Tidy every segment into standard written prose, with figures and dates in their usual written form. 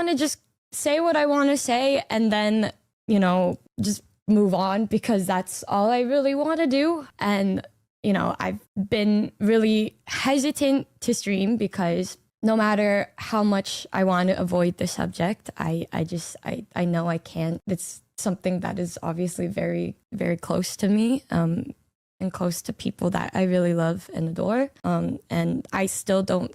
want to just say what I want to say and then, you know, just move on, because that's all I really want to do. And, you know, I've been really hesitant to stream because no matter how much I want to avoid the subject, I know I can't. It's something that is obviously very, very close to me, and close to people that I really love and adore. And I still don't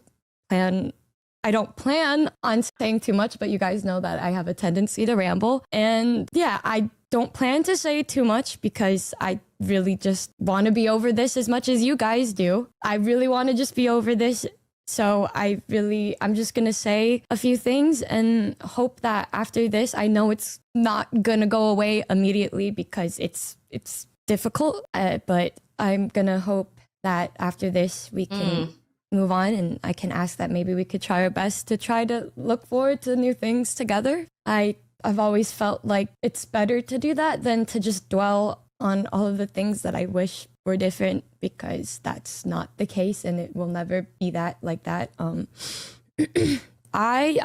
plan on saying too much, but you guys know that I have a tendency to ramble. And yeah, I don't plan to say too much because I really just want to be over this as much as you guys do. I really want to just be over this. So I'm just going to say a few things and hope that after this, I know it's not going to go away immediately because it's difficult, but I'm going to hope that after this we can move on, and I can ask that maybe we could try our best to try to look forward to new things together. I've always felt like it's better to do that than to just dwell on all of the things that I wish were different, because that's not the case and it will never be that like that. I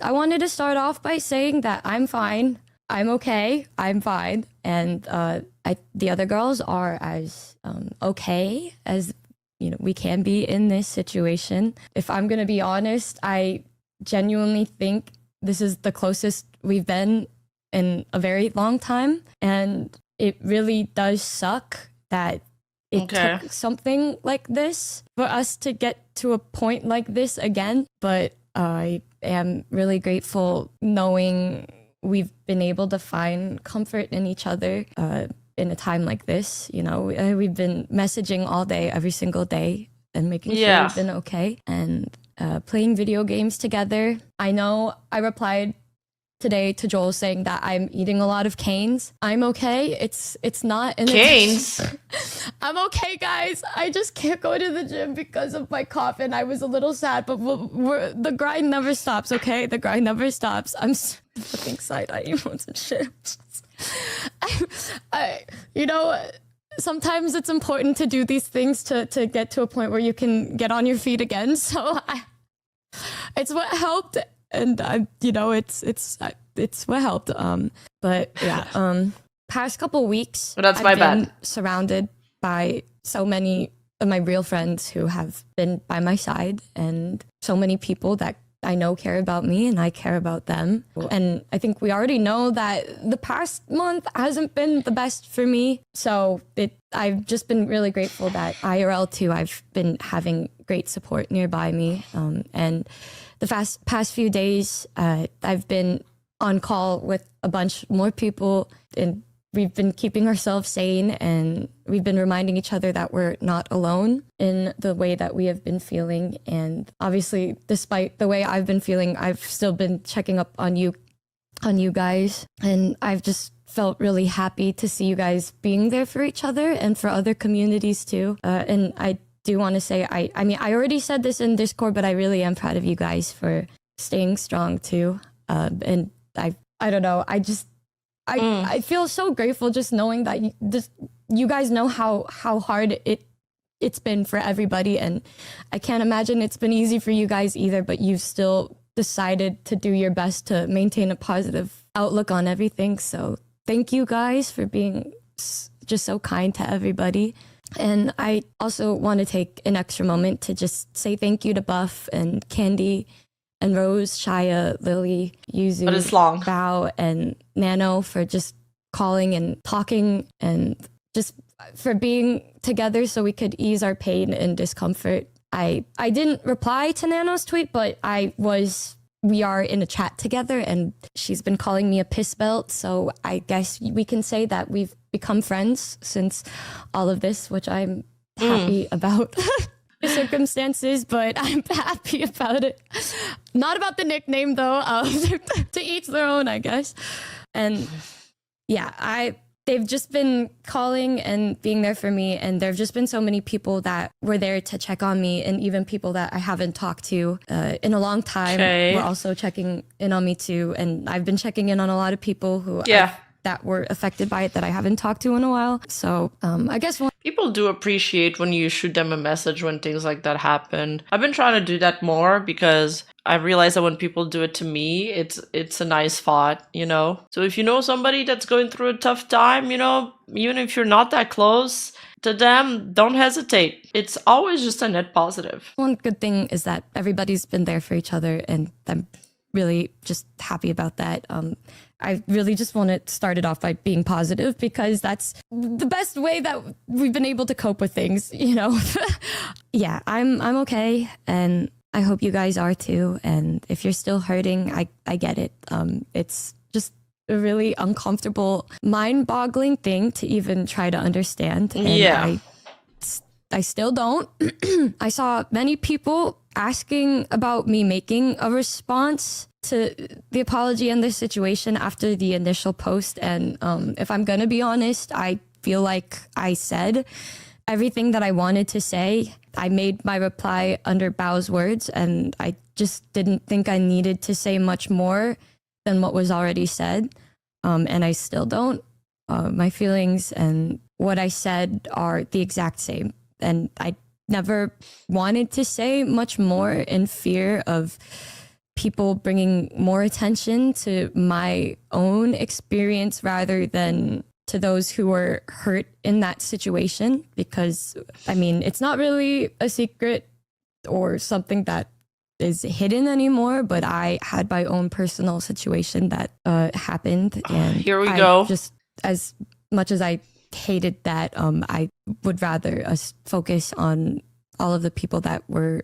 wanted to start off by saying that I'm fine. I'm okay. I'm fine. And the other girls are as okay as, you know, we can be in this situation. If I'm going to be honest, I genuinely think this is the closest we've been in a very long time. And it really does suck that it took something like this for us to get to a point like this again. But I am really grateful knowing we've been able to find comfort in each other in a time like this. You know, we've been messaging all day, every single day, and making sure we've been okay, and playing video games together. I know I replied today to Joel saying that I'm eating a lot of canes. I'm okay. It's not an canes. I'm okay, guys. I just can't go to the gym because of my cough, and I was a little sad, but the grind never stops, okay? The grind never stops. I'm fucking side-eye emotes and shit. You know, sometimes it's important to do these things to get to a point where you can get on your feet again. So it's what helped. And you know, it's what helped. But yeah, past couple weeks, that's I've been surrounded by so many of my real friends who have been by my side, and so many people that I know care about me and I care about them. And I think we already know that the past month hasn't been the best for me. So I've just been really grateful that IRL too, I've been having great support nearby me. And the past few days, I've been on call with a bunch more people, and we've been keeping ourselves sane, and we've been reminding each other that we're not alone in the way that we have been feeling. And obviously, despite the way I've been feeling, I've still been checking up on you guys. And I've just felt really happy to see you guys being there for each other and for other communities too. And I do want to say, I mean, I already said this in Discord, but I really am proud of you guys for staying strong too. And I don't know, I feel so grateful just knowing that you guys know how hard it's been for everybody, and I can't imagine it's been easy for you guys either, but you've still decided to do your best to maintain a positive outlook on everything. So thank you guys for being just so kind to everybody. And I also want to take an extra moment to just say thank you to Buff and Candy and Rose, Shia, Lily, Yuzu, Bao, and Nano for just calling and talking, and just for being together so we could ease our pain and discomfort. I didn't reply to Nano's tweet, but we are in a chat together, and she's been calling me a piss belt. So I guess we can say that we've become friends since all of this, which I'm happy about. The circumstances, but I'm happy about it. Not about the nickname though. To each their own, I guess. And yeah, they've just been calling and being there for me, and there've just been so many people that were there to check on me, and even people that I haven't talked to in a long time were also checking in on me too. And I've been checking in on a lot of people who that were affected by it that I haven't talked to in a while. So I guess People do appreciate when you shoot them a message when things like that happen. I've been trying to do that more because I realize that when people do it to me, it's a nice thought, you know? So if you know somebody that's going through a tough time, you know, even if you're not that close to them, don't hesitate. It's always just a net positive. One good thing is that everybody's been there for each other, and I'm really just happy about that. I really just want to start it off by being positive because that's the best way that we've been able to cope with things, you know? Yeah, I'm okay, and I hope you guys are too. And if you're still hurting, I get it. It's just a really uncomfortable, mind-boggling thing to even try to understand. And Yeah. I still don't. I saw many people asking about me making a response to the apology and the situation after the initial post. And if I'm going to be honest, I feel like I said everything that I wanted to say. I made my reply under Bao's words, and I just didn't think I needed to say much more than what was already said. And I still don't. My feelings and what I said are the exact same. And I never wanted to say much more in fear of people bringing more attention to my own experience rather than to those who were hurt in that situation. Because, I mean, it's not really a secret or something that is hidden anymore, but I had my own personal situation that happened. And Here we go. Just as much as I hated that, I would rather us focus on all of the people that were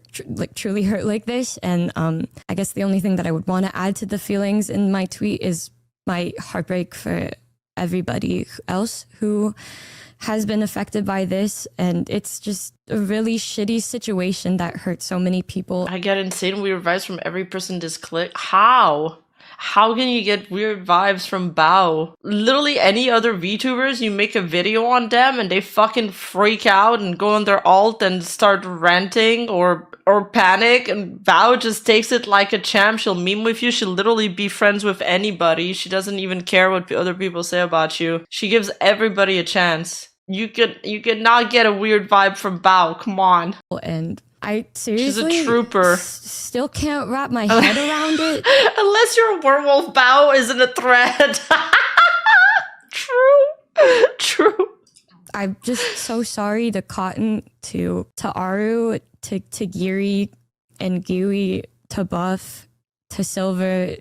truly hurt like this. And I guess the only thing that I would want to add to the feelings in my tweet is my heartbreak for everybody else who has been affected by this. And it's just a really shitty situation that hurts so many people. I get insane weird vibes from every person this click. How? How can you get weird vibes from Bao? Literally any other VTubers, you make a video on them and they fucking freak out and go on their alt and start ranting or panic, and Bao just takes it like a champ. She'll meme with you. She'll literally be friends with anybody. She doesn't even care what other people say about you. She gives everybody a chance. You could not get a weird vibe from Bao. Come on. And I seriously She's a trooper. Still can't wrap my head around it. Unless your werewolf Bao isn't a threat. True. I'm just so sorry to Cotton, to Aru, to Giri and Gui, to Buff, to Silver,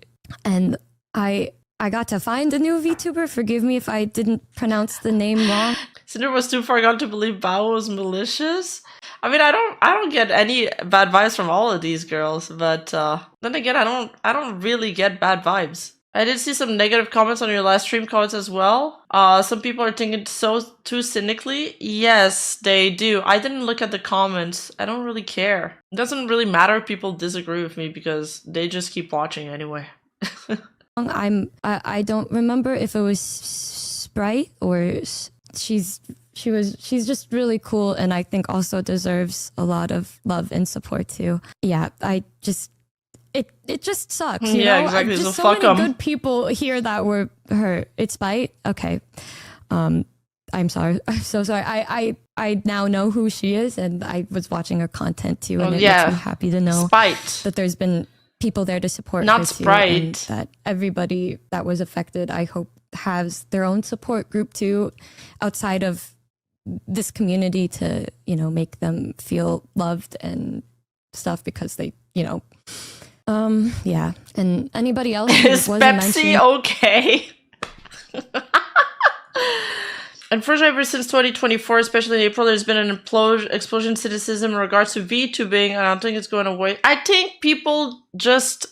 and I got to find a new VTuber. Forgive me if I didn't pronounce the name wrong. Cinder was too far gone to believe Bao was malicious. I mean, I don't get any bad vibes from all of these girls, but then again, I don't really get bad vibes. I did see some negative comments on your last stream comments as well. Some people are thinking too cynically. Yes, they do. I didn't look at the comments. I don't really care. It doesn't really matter if people disagree with me because they just keep watching anyway. I don't remember if it was Sprite or she's just really cool, and I think also deserves a lot of love and support too. Yeah, it just sucks. You know? Exactly. Just so so fuck many 'em. good people here that were hurt. It's Spite. Okay. I'm sorry. I'm so sorry. I now know who she is, and I was watching her content too, and it makes me happy to know Spite. that there's been people there to support Not her too, Sprite. and that everybody that was affected, I hope, has their own support group too, outside of this community, to, you know, make them feel loved and stuff, because they, you know, yeah. And anybody else who Is wasn't Pepsi mentioned, okay? Unfortunately, ever since 2024, especially in April, there's been an explosion in cynicism in regards to VTubing, and I don't think it's going away. I think people just,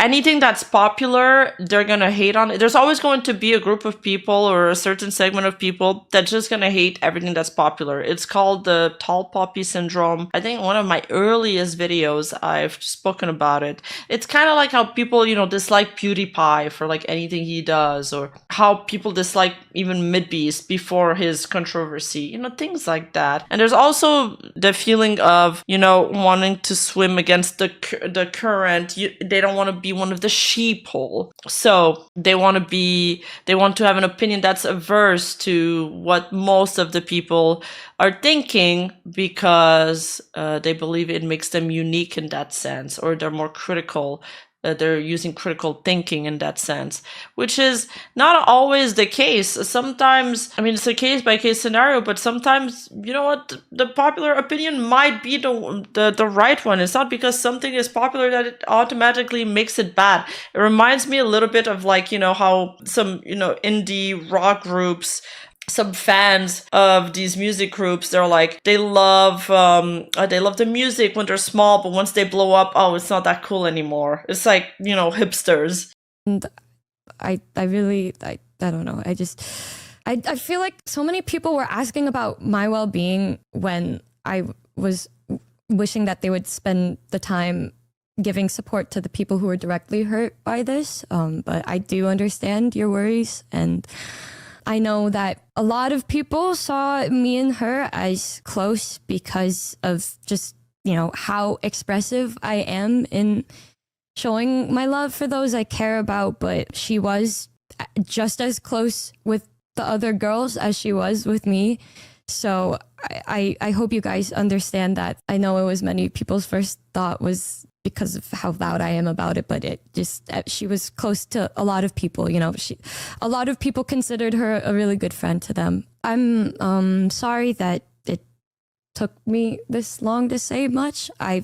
anything that's popular, they're gonna hate on it. There's always going to be a group of people or a certain segment of people that's just gonna hate everything that's popular. It's called the tall poppy syndrome. I think one of my earliest videos, I've spoken about it. It's kind of like how people, you know, dislike PewDiePie for like anything he does, or how people dislike even Midbeast before his controversy, you know, things like that. And there's also the feeling of, you know, wanting to swim against the current. They don't want to be one of the sheeple. So they want to have an opinion that's averse to what most of the people are thinking, because they believe it makes them unique in that sense, or they're more critical. They're using critical thinking in that sense, which is not always the case. Sometimes, I mean, it's a case by case scenario, but sometimes, you know what, the popular opinion might be the right one. It's not because something is popular that it automatically makes it bad. It reminds me a little bit of, like, you know, how some, you know, indie rock groups, some fans of these music groups, they're like, they love the music when they're small, but once they blow up, oh, it's not that cool anymore. It's like, you know, hipsters. And I don't know. I feel like so many people were asking about my well-being when I was wishing that they would spend the time giving support to the people who were directly hurt by this. But I do understand your worries, and I know that a lot of people saw me and her as close because of just, you know, how expressive I am in showing my love for those I care about. But she was just as close with the other girls as she was with me. So I hope you guys understand that. I know it was many people's first thought was because of how loud I am about it, but it just, she was close to a lot of people, you know, a lot of people considered her a really good friend to them. I'm sorry that it took me this long to say much. I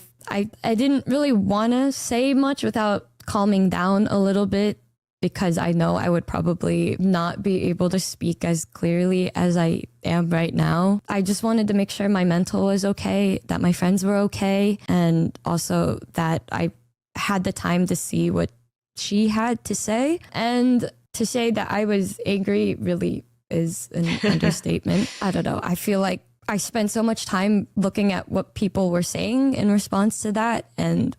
didn't really want to say much without calming down a little bit, because I know I would probably not be able to speak as clearly as I am right now. I just wanted to make sure my mental was okay, that my friends were okay, and also that I had the time to see what she had to say. And to say that I was angry really is an understatement. I don't know. I feel like I spent so much time looking at what people were saying in response to that, and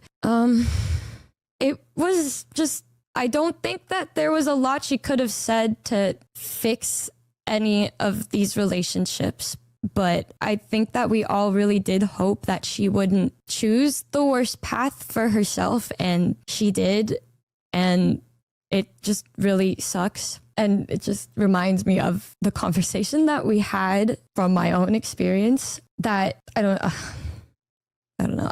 it was just, I don't think that there was a lot she could have said to fix any of these relationships, but I think that we all really did hope that she wouldn't choose the worst path for herself, and she did, and it just really sucks. And it just reminds me of the conversation that we had from my own experience that I don't know.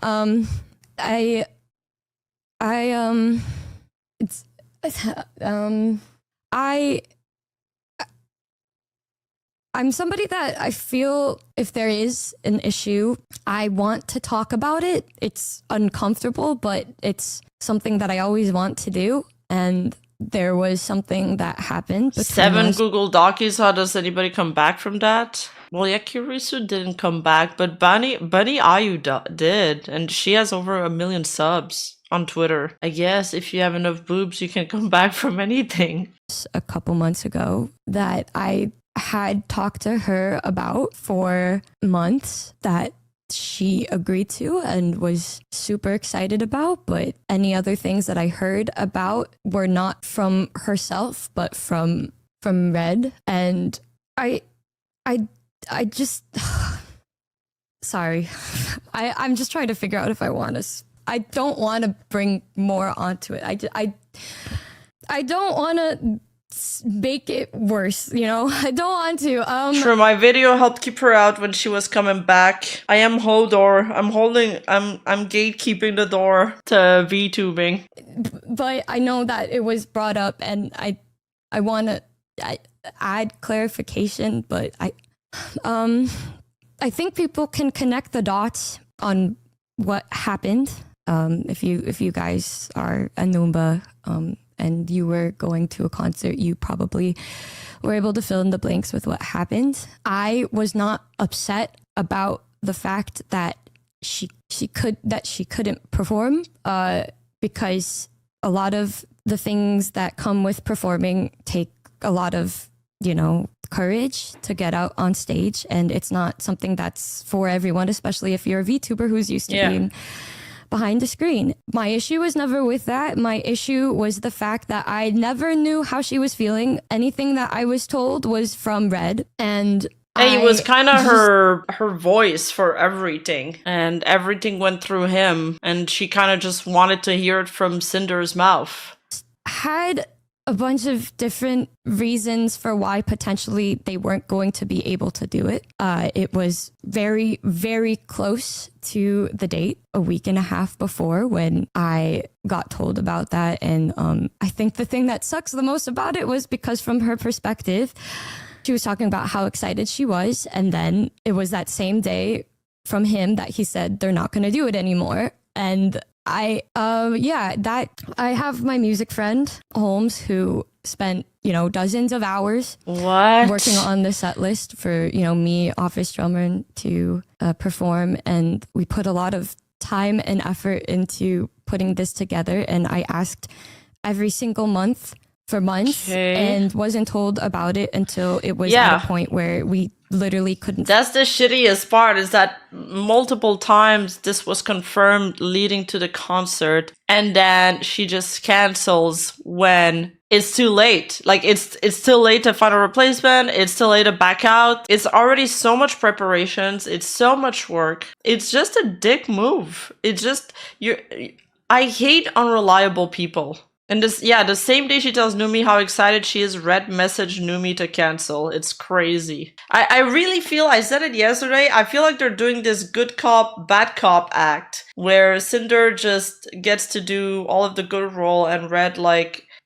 I'm somebody that I feel if there is an issue, I want to talk about it. It's uncomfortable, but it's something that I always want to do. And there was something that happened. 7 Google Docs. How does anybody come back from that? Well, yeah, Kurisu didn't come back, but Bunny Ayu did, and she has over 1 million subs on Twitter. I guess if you have enough boobs, you can come back from anything. A couple months ago that I had talked to her about for months, that she agreed to and was super excited about, but any other things that I heard about were not from herself, but from Red. And I just sorry. I'm just trying to figure out if I want to. I don't want to bring more onto it. I don't want to make it worse, you know. I don't want to. Sure, my video helped keep her out when she was coming back. I am Hodor. I'm gatekeeping the door to VTubing. But I know that it was brought up, and I want to add clarification. But I think people can connect the dots on what happened. If you guys are a Numba, and you were going to a concert, you probably were able to fill in the blanks with what happened. I was not upset about the fact that she couldn't perform, because a lot of the things that come with performing take a lot of, you know, courage to get out on stage, and it's not something that's for everyone, especially if you're a VTuber who's used to being behind the screen. My issue was never with that. My issue was the fact that I never knew how she was feeling. Anything that I was told was from Red, and it was kind of her voice for everything, and everything went through him, and she kind of just wanted to hear it from Cinder's mouth. Had a bunch of different reasons for why potentially they weren't going to be able to do it. It was very, very close to the date, a week and a half before, when I got told about that. And I think the thing that sucks the most about it was because from her perspective, she was talking about how excited she was. And then it was that same day from him that he said they're not going to do it anymore. And I have my music friend, Holmes, who spent, dozens of hours working on the set list for, me, office drummer, to perform. And we put a lot of time and effort into putting this together. And I asked every single month for months and wasn't told about it until it was at a point where we literally couldn't. That's the shittiest part, is that multiple times this was confirmed leading to the concert, and then she just cancels when it's too late. Like, it's too late to find a replacement, it's too late to back out. It's already so much preparations, it's so much work. It's just a dick move. It's just, I hate unreliable people. And the same day she tells Numi how excited she is, Red messaged Numi to cancel. It's crazy. I really feel, I said it yesterday, I feel like they're doing this good cop, bad cop act, where Sinder just gets to do all of the good role and Red,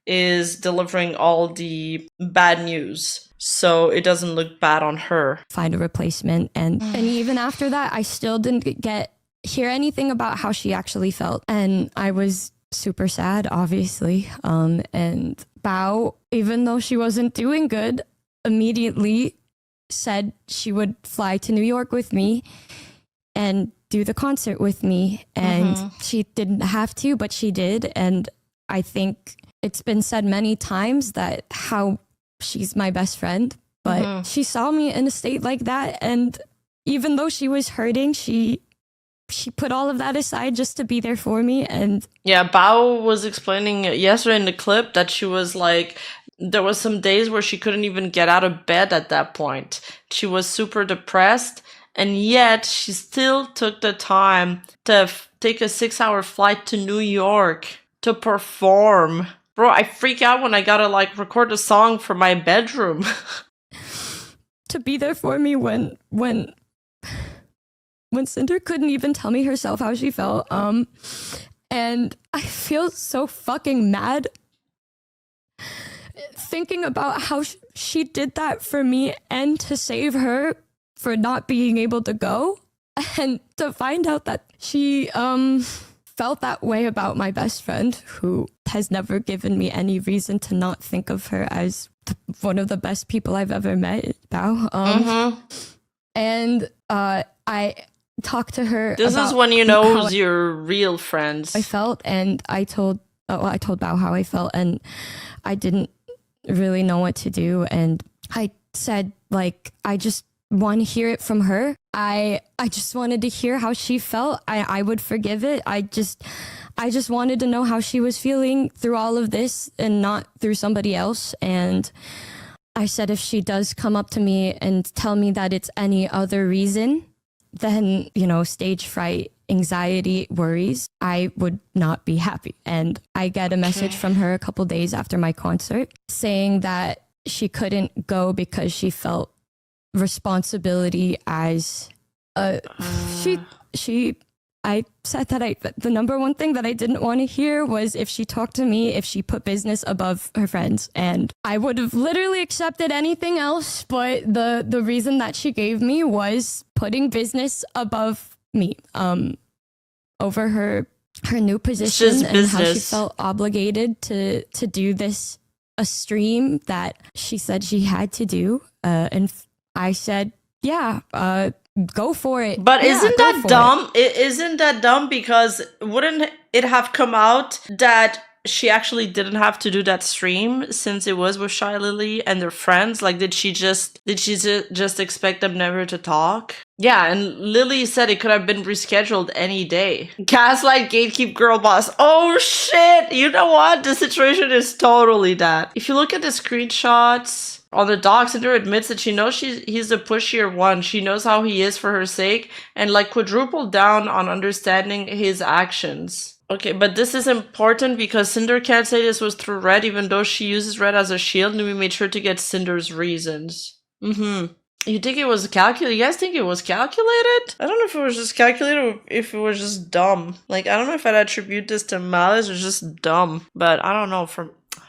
is delivering all the bad news. So it doesn't look bad on her. Find a replacement. And even after that, I still didn't hear anything about how she actually felt. And I was super sad, obviously. And Bao, even though she wasn't doing good, immediately said she would fly to New York with me and do the concert with me. And she didn't have to, but she did. And I think it's been said many times that how she's my best friend, but she saw me in a state like that. And even though she was hurting, she put all of that aside just to be there for me. And Bao was explaining yesterday in the clip that she was there was some days where she couldn't even get out of bed at that point. She was super depressed, and yet she still took the time to take a 6-hour flight to New York to perform. Bro, I freak out when I gotta record a song for my bedroom. To be there for me when Cinder couldn't even tell me herself how she felt. And I feel so fucking mad thinking about how she did that for me and to save her for not being able to go. And to find out that she felt that way about my best friend, who has never given me any reason to not think of her as one of the best people I've ever met, Bao. And I talked to her. This is when you know who's your real friends. I felt, and I told Bao how I felt, and I didn't really know what to do. And I said, I just want to hear it from her. I just wanted to hear how she felt. I would forgive it. I just wanted to know how she was feeling through all of this and not through somebody else. And I said, if she does come up to me and tell me that it's any other reason than, stage fright, anxiety, worries, I would not be happy. And I get a message from her a couple days after my concert saying that she couldn't go because she felt responsibility as I said that the number one thing that I didn't want to hear was if she talked to me, if she put business above her friends. And I would have literally accepted anything else, but the reason that she gave me was putting business above me, over her new position and how she felt obligated to do this, a stream that she said she had to do. And I said, go for it. But isn't that dumb? Isn't that dumb? Because wouldn't it have come out that she actually didn't have to do that stream since it was with Shy Lily and their friends? Did she just expect them never to talk? Yeah, and Lily said it could have been rescheduled any day. Gaslight, gatekeep, girl boss. Oh shit! You know what? The situation is totally that. If you look at the screenshots on the docs, Cinder admits that she knows he's the pushier one. She knows how he is for her sake, and like quadrupled down on understanding his actions. Okay, but this is important because Cinder can't say this was through Red, even though she uses Red as a shield, and we made sure to get Cinder's reasons. You think it was calculated? You guys think it was calculated? I don't know if it was just calculated or if it was just dumb. Like, I don't know if I'd attribute this to malice or just dumb. But I don't know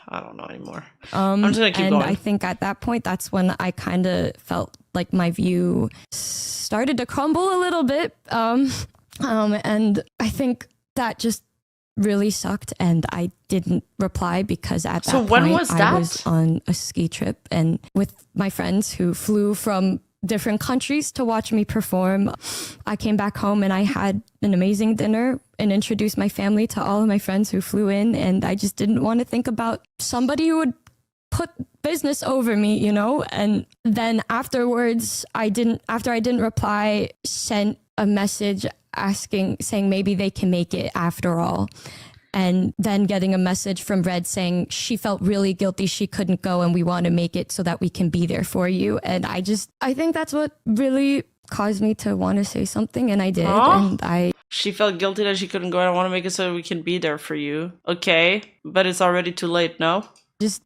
I don't know anymore. I'm just gonna keep going. I think at that point, that's when I kind of felt like my view started to crumble a little bit. And I think that just really sucked, and I didn't reply because at that point I was on a ski trip and with my friends who flew from different countries to watch me perform. I came back home and I had an amazing dinner and introduced my family to all of my friends who flew in, and I just didn't want to think about somebody who would put business over me, you know? And then afterwards, after I didn't reply, sent a message saying maybe they can make it after all. And then getting a message from Red saying she felt really guilty she couldn't go and we want to make it so that we can be there for you. And I think that's what really caused me to want to say something, and I did. And she felt guilty that she couldn't go and I want to make it so we can be there for you. Okay, but it's already too late, no?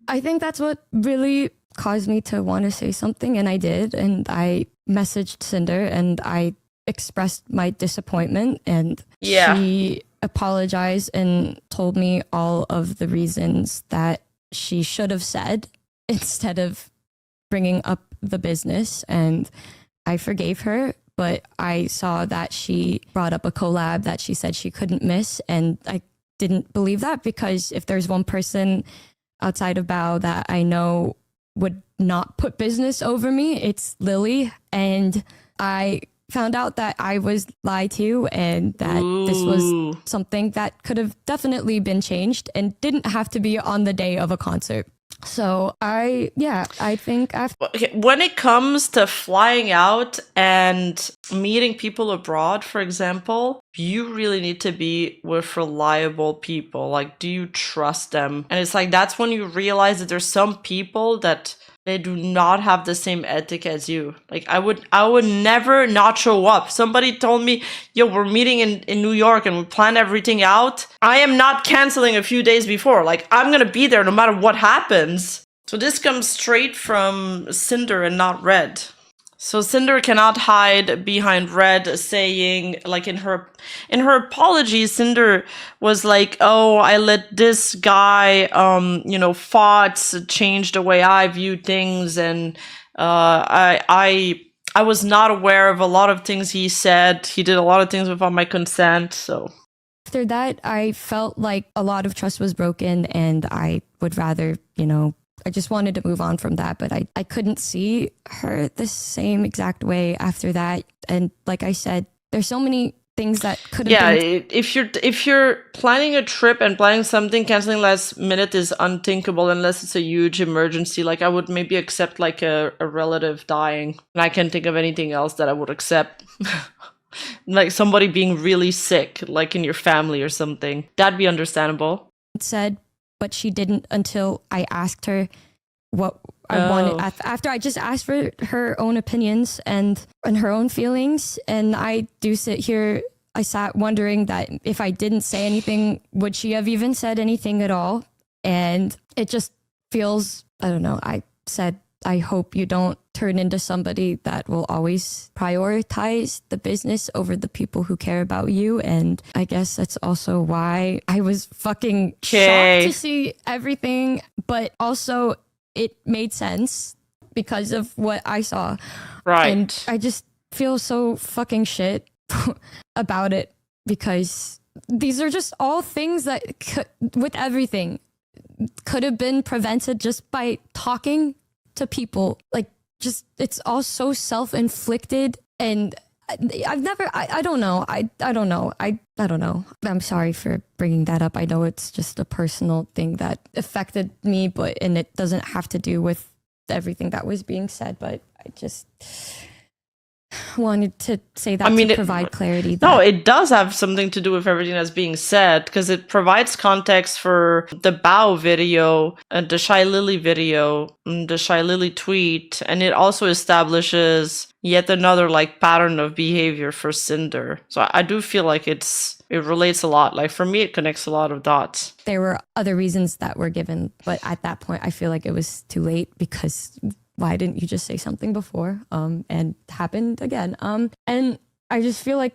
I think that's what really caused me to want to say something, and I did. And I messaged Cinder and I expressed my disappointment, and she apologized and told me all of the reasons that she should have said instead of bringing up the business. And I forgave her, but I saw that she brought up a collab that she said she couldn't miss, and I didn't believe that, because if there's one person outside of Bao that I know would not put business over me, it's Lily. And I found out that I was lied to, and that this was something that could have definitely been changed and didn't have to be on the day of a concert. So I think when it comes to flying out and meeting people abroad, for example, you really need to be with reliable people. Like, do you trust them? And it's like, that's when you realize that there's some people that they do not have the same ethic as you. Like, I would never not show up. Somebody told me, yo, we're meeting in New York and we plan everything out. I am not canceling a few days before. Like, I'm gonna be there no matter what happens. So this comes straight from Cinder and not Red. So Cinder cannot hide behind Red, saying, like, in her apology, Cinder was like, oh, I let this guy, thoughts change the way I view things, and I was not aware of a lot of things he said. He did a lot of things without my consent, so. After that, I felt like a lot of trust was broken, and I would rather, I just wanted to move on from that, but I couldn't see her the same exact way after that. And like I said, there's so many things that could have been... if you're planning a trip and planning something, canceling last minute is unthinkable unless it's a huge emergency. Like, I would maybe accept like a relative dying, and I can't think of anything else that I would accept. Like somebody being really sick, like in your family or something. That'd be understandable. Said, but she didn't until I asked her what I wanted. After I just asked for her own opinions and her own feelings. And I do sit here, I sat wondering that if I didn't say anything, would she have even said anything at all? And it just feels, I don't know, I said, I hope you don't turn into somebody that will always prioritize the business over the people who care about you. And I guess that's also why I was fucking shocked to see everything, but also it made sense because of what I saw. Right. And I just feel so fucking shit about it, because these are just all things that with everything could have been prevented just by talking to people. Like, just, it's all so self-inflicted, and I don't know. I don't know. I'm sorry for bringing that up. I know it's just a personal thing that affected me, and it doesn't have to do with everything that was being said, but wanted to say that I mean, to provide clarity. No, That it does have something to do with everything that's being said because it provides context for the Bao video and the Shy Lily video, and the Shy Lily tweet, and it also establishes yet another like pattern of behavior for Cinder. So I do feel like it relates a lot. Like for me, it connects a lot of dots. there were other reasons that were given, but at that point, I feel like it was too late because why didn't you just say something before? And happened again. And I just feel like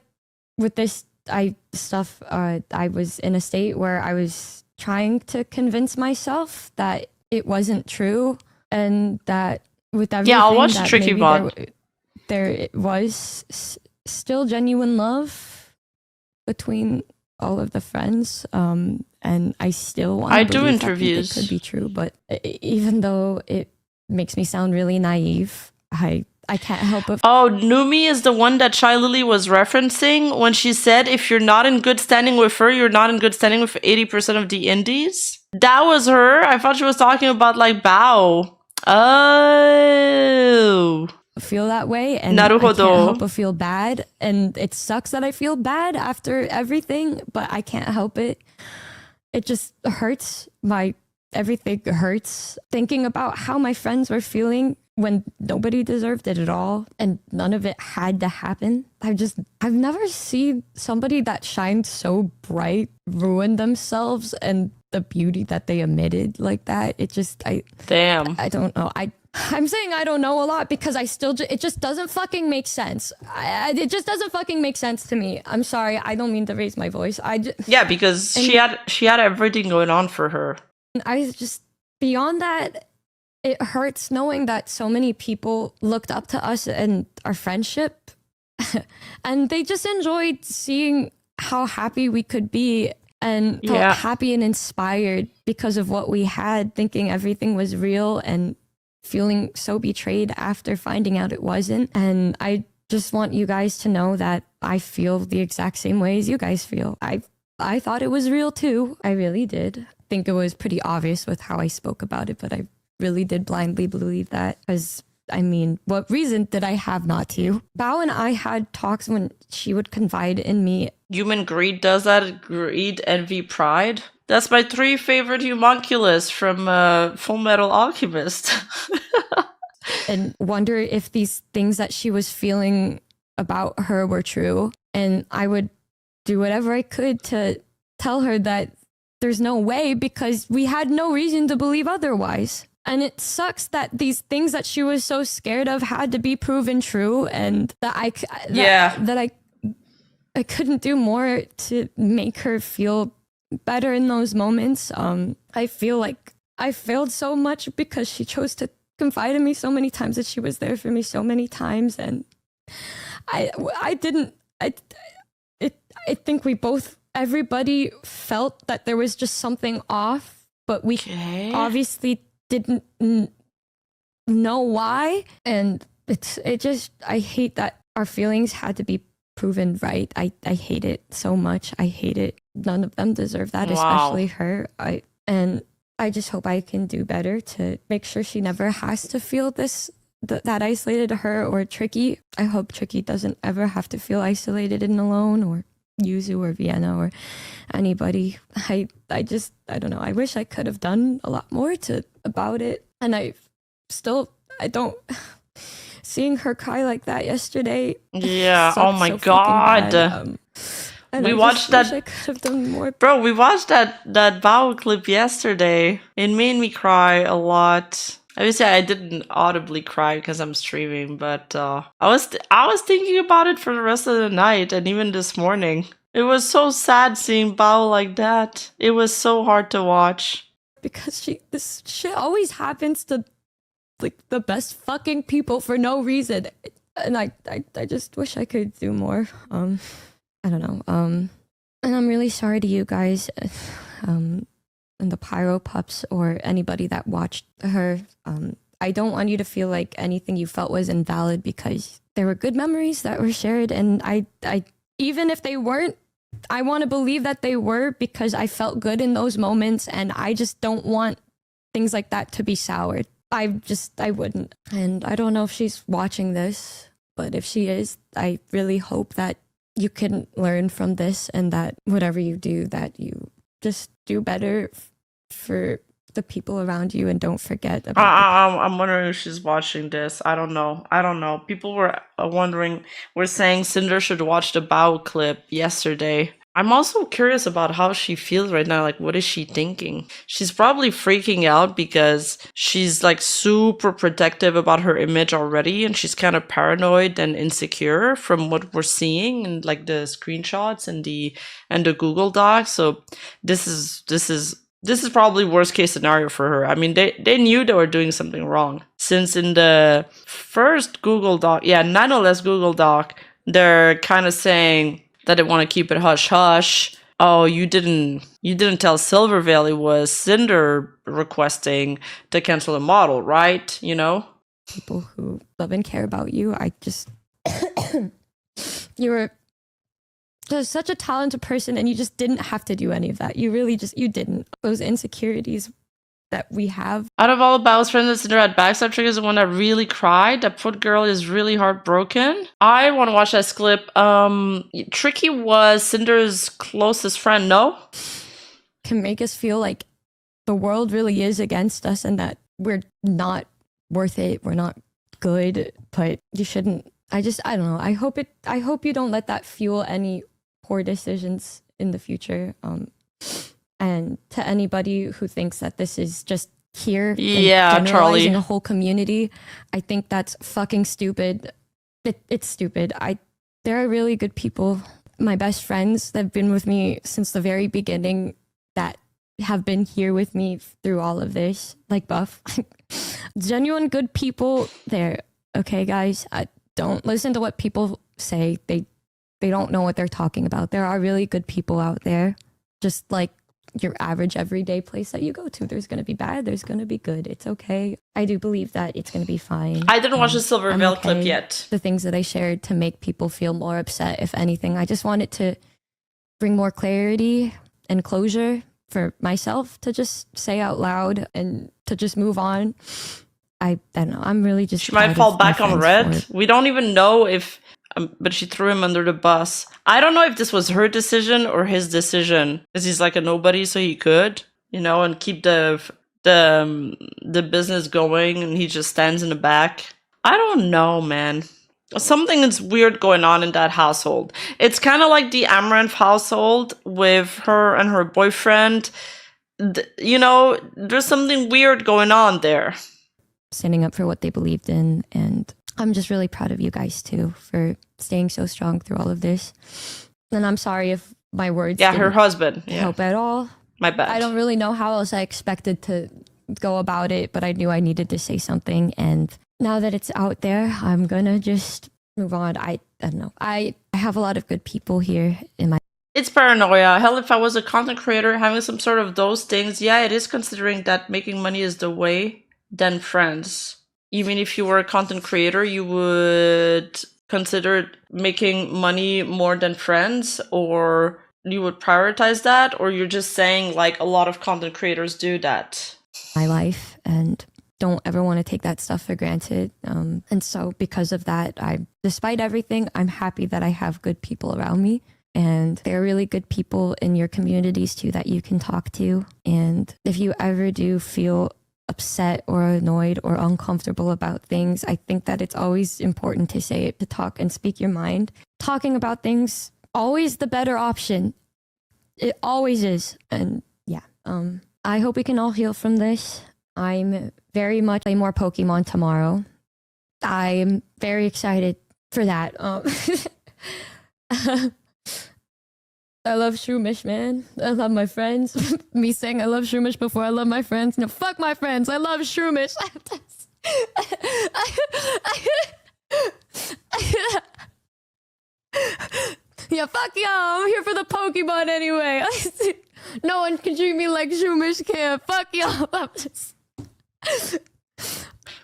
with this I was in a state where I was trying to convince myself that it wasn't true, and that with everything, Yeah, I'll watch that Tricky maybe Bot. there was still genuine love between all of the friends. And I still want I to do believe that interviews. it could be true, but even though it makes me sound really naive, I can't help but Oh, Numi is the one that Shy Lily was referencing when she said, if you're not in good standing with her, you're not in good standing with 80% of the indies. That was her? I thought she was talking about like Bao. Oh. feel that way, and I Naruhodo. can't help but feel bad, and it sucks that I feel bad after everything, but I can't help it. It just hurts. Everything hurts thinking about how my friends were feeling when nobody deserved it at all, and none of it had to happen. I've never seen somebody that shined so bright ruin themselves and the beauty that they emitted like that. Damn. I don't know. I'm saying I don't know a lot because it just doesn't fucking make sense. It just doesn't fucking make sense to me. I'm sorry. I don't mean to raise my voice. Yeah, because she had everything going on for her. Beyond that, it hurts knowing that so many people looked up to us and our friendship and they just enjoyed seeing how happy we could be and felt happy and inspired because of what we had, thinking everything was real and feeling so betrayed after finding out it wasn't. And I just want you guys to know that I feel the exact same way as you guys feel. I thought it was real too. I really did. I think it was pretty obvious with how I spoke about it, but I really did blindly believe that. Because, I mean, what reason did I have not to? Bao and I had talks when she would confide in me. Human greed does that. Greed, envy, pride. That's my 3 favorite homunculus from Full Metal Alchemist. And wonder if these things that she was feeling about her were true. And I would do whatever I could to tell her that there's no way, because we had no reason to believe otherwise. And it sucks that these things that she was so scared of had to be proven true, and that I couldn't do more to make her feel better in those moments. I feel like I failed so much because she chose to confide in me so many times, that she was there for me so many times, and I think everybody felt that there was just something off, but we obviously didn't know why. And I hate that our feelings had to be proven right. I hate it so much. I hate it. None of them deserve that, especially her. I just hope I can do better to make sure she never has to feel that isolated, her or Tricky. I hope Tricky doesn't ever have to feel isolated and alone, or Yuzu or Vienna or anybody. I don't know. I wish I could have done a lot more about it. And I don't seeing her cry like that yesterday. Yeah. Oh my god. We watched that. I could have done more. Bro, we watched that Bao clip yesterday. It made me cry a lot. Obviously, I didn't audibly cry because I'm streaming, but I was thinking about it for the rest of the night and even this morning. It was so sad seeing Bao like that. It was so hard to watch. Because this shit always happens to like the best fucking people for no reason, and I just wish I could do more. I don't know. And I'm really sorry to you guys, and the Pyro Pups or anybody that watched her. I don't want you to feel like anything you felt was invalid, because there were good memories that were shared, and I even if they weren't, I want to believe that they were, because I felt good in those moments, and I just don't want things like that to be soured. I wouldn't. And I don't know if she's watching this, But if she is, I really hope that you can learn from this and that whatever you do, that you just do better for the people around you and don't forget about I'm wondering if she's watching this. I don't know. People were wondering, were saying Cinder should watch the Bow clip yesterday. I'm also curious about how she feels right now. Like, what is she thinking? She's probably freaking out because she's like super protective about her image already, and she's kind of paranoid and insecure from what we're seeing and like the screenshots and the Google Docs. So this is probably worst case scenario for her. I mean, they knew they were doing something wrong, since in the first Google Doc, nonetheless Google Doc, they're kind of saying that they want to keep it hush hush. Oh, you didn't tell Silvervale it was Cinder requesting to cancel a model, right? You know? people who love and care about you. I just you were just such a talented person, and you just didn't have to do any of that. You really just, you didn't. Those insecurities that we have. Out of all of Bow's friends, Cinder had backstab triggers, the one that really cried. That poor girl is really heartbroken. I want to watch that clip. Tricky was Cinder's closest friend, no? Can make us feel like the world really is against us and that we're not worth it. We're not good, but you shouldn't. I don't know. I hope you don't let that fuel any poor decisions in the future. And to anybody who thinks that this is just here, yeah, Charlie, a whole community, I think that's fucking stupid. It's stupid. There are really good people. My best friends that have been with me since the very beginning, that have been here with me through all of this, like Buff. Genuine good people there. Okay, guys, don't listen to what people say. They don't know what they're talking about. There are really good people out there, just like your average everyday place that you go to. There's going to be bad, there's going to be good. It's okay. I do believe that it's going to be fine. I didn't watch the Silvervale clip yet. The things that I shared to make people feel more upset, if anything, I just wanted to bring more clarity and closure for myself to just say out loud and to just move on. I don't know. I'm really just. She might fall back on Red. We don't even know if. But she threw him under the bus. I don't know if this was her decision or his decision, because he's like a nobody, so he could, and keep the business going, and he just stands in the back. I don't know, man. Something is weird going on in that household. It's kind of like the Amaranth household with her and her boyfriend. There's something weird going on there. Standing up for what they believed in, and I'm just really proud of you guys too for staying so strong through all of this. And I'm sorry if my words didn't her husband help at all. My bad. I don't really know how else I expected to go about it, but I knew I needed to say something. And now that it's out there, I'm gonna just move on. I don't know. I have a lot of good people here in my. It's paranoia. Hell, if I was a content creator having some sort of those things, yeah, it is considering that making money is the way. Then friends. You mean if you were a content creator, you would consider making money more than friends, or you would prioritize that, or you're just saying like a lot of content creators do that? My life, and don't ever want to take that stuff for granted. And so because of that, despite everything, I'm happy that I have good people around me. And there are really good people in your communities too that you can talk to. And if you ever do feel upset or annoyed or uncomfortable about things, I think that it's always important to say it, to talk and speak your mind. Talking about things, always the better option. It always is. And yeah, I hope we can all heal from this. I'm very much play more Pokemon tomorrow. I'm very excited for that. I love Shroomish, man. I love my friends. Me saying I love Shroomish before I love my friends. No, fuck my friends. I love Shroomish. Yeah, fuck y'all. I'm here for the Pokemon anyway. No one can treat me like Shroomish can. Fuck y'all.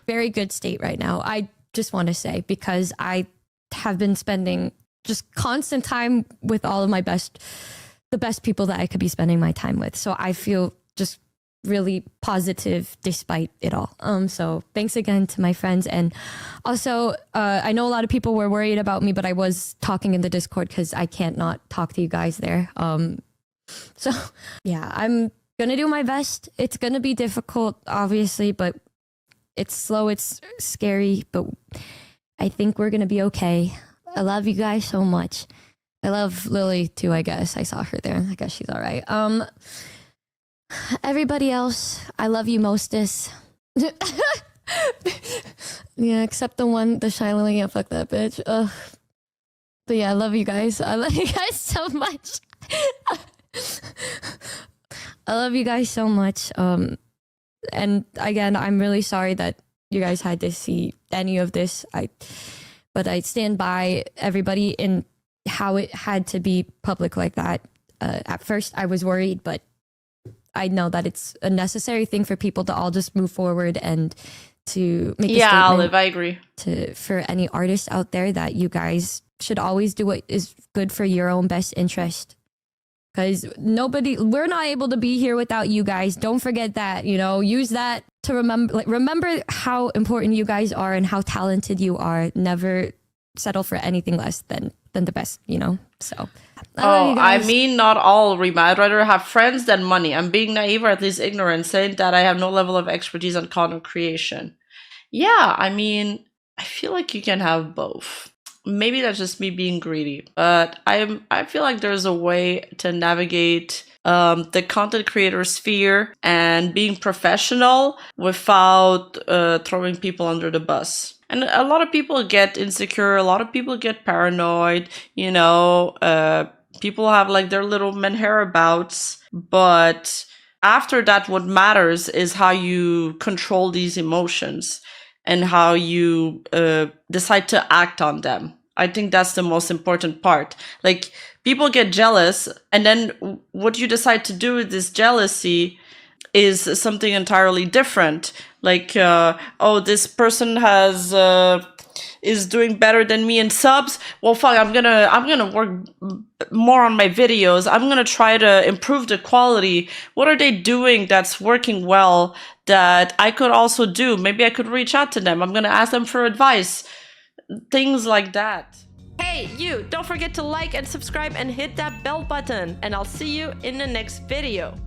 Very good state right now. I just want to say, because I have been spending just constant time with all of the best people that I could be spending my time with. So I feel just really positive despite it all. So thanks again to my friends. And also, I know a lot of people were worried about me, but I was talking in the Discord because I can't not talk to you guys there. So yeah, I'm gonna do my best. It's gonna be difficult, obviously, but it's slow, it's scary, but I think we're gonna be okay. I love you guys so much. I love Lily too, I guess. I saw her there. I guess she's all right. Everybody else, I love you mostest. Yeah, except the Shiloh. Yeah, fuck that bitch. But yeah, I love you guys. I love you guys so much. I love you guys so much. And again, I'm really sorry that you guys had to see any of this. But I stand by everybody in how it had to be public like that. At first, I was worried, but I know that it's a necessary thing for people to all just move forward and to make a statement. Yeah, Olive, I agree. For any artists out there, that you guys should always do what is good for your own best interest. Because we're not able to be here without you guys. Don't forget that, use that to remember how important you guys are and how talented you are. Never settle for anything less than the best, So. I mean, not all, Rima. I'd rather have friends than money. I'm being naive or at least ignorant, saying that I have no level of expertise on content creation. Yeah, I mean, I feel like you can have both. Maybe that's just me being greedy, but I feel like there's a way to navigate the content creator sphere and being professional without throwing people under the bus. And a lot of people get insecure, a lot of people get paranoid, people have like their little menhera bouts, but after that, what matters is how you control these emotions and how you decide to act on them. I think that's the most important part. Like, people get jealous, and then what you decide to do with this jealousy is something entirely different. Like, this person is doing better than me in subs. Well, fuck, I'm gonna work more on my videos. I'm gonna try to improve the quality. What are they doing that's working well that I could also do? Maybe I could reach out to them. I'm gonna ask them for advice. Things like that. Hey, you! Don't forget to like and subscribe and hit that bell button. And I'll see you in the next video.